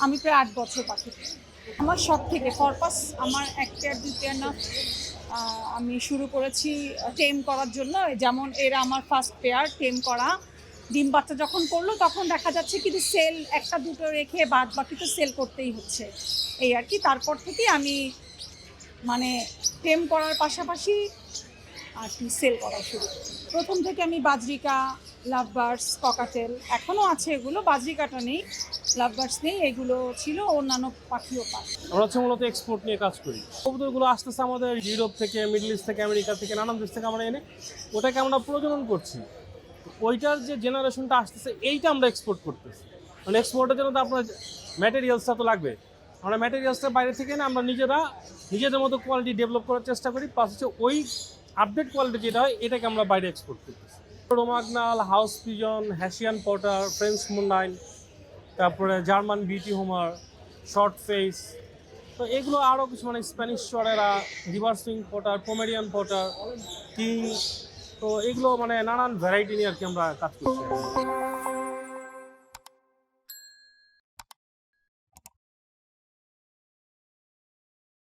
আমি প্রায় ৮ বছর পাখি প্রেমী। আমার শখ থেকে পারপাস আমার ১ পেয়ার ২ পেয়ার না, আমি শুরু করেছি টেম করার জন্য। যেমন এরা আমার ফার্স্ট পেয়ার টেম করা। ডিম বাচ্চা যখন করলো তখন দেখা যাচ্ছে কিন্তু সেল ১টা ২টো রেখে বাদ বাকি তো সেল করতেই হচ্ছে। এই আর কি। তারপর থেকে আমি মানে টেম করার পাশাপাশি আর কি সেল করা শুরু করি। প্রথম থেকে আমি বাজরিকা, লাভ বার্ডস, ককাটেল এখনও আছে, এগুলো বাজরিকাটা নেই, লাভ বার্ডস নেই, এগুলো ছিল, অন্যান্য পাখিও পাই। আমরা হচ্ছে মূলত এক্সপোর্ট নিয়ে কাজ করি। কবুতরগুলো আসতেছে আমাদের ইউরোপ থেকে, মিডল ইস্ট থেকে, আমেরিকা থেকে, নানান দেশ থেকে আমরা এনে ওটাকে আমরা প্রজনন করছি। ওইটার যে জেনারেশনটা আসতেছে এইটা আমরা এক্সপোর্ট করতেছি। মানে এক্সপোর্টের জন্য তো আপনার ম্যাটেরিয়ালসটা তো লাগবে। আমরা ম্যাটেরিয়ালসটা বাইরে থেকে এনে আমরা নিজেদের মতো কোয়ালিটি ডেভেলপ করার চেষ্টা করি, প্লাস হচ্ছে ওই আপডেট কোয়ালিটি যেটা হয় এটাকে আমরা বাইরে এক্সপোর্ট করতেছি। Romagnol, house pigeon, Hessian pouter, French মুনলাইন, তারপরে German beauty homer, short face, তো এগুলো আরও কিছু মানে স্প্যানিশ শরেরা, river swing pouter, Pomeranian pouter, king, তো এগুলো মানে নানান ভ্যারাইটি নিয়ে আর কি আমরা কাজ করছি।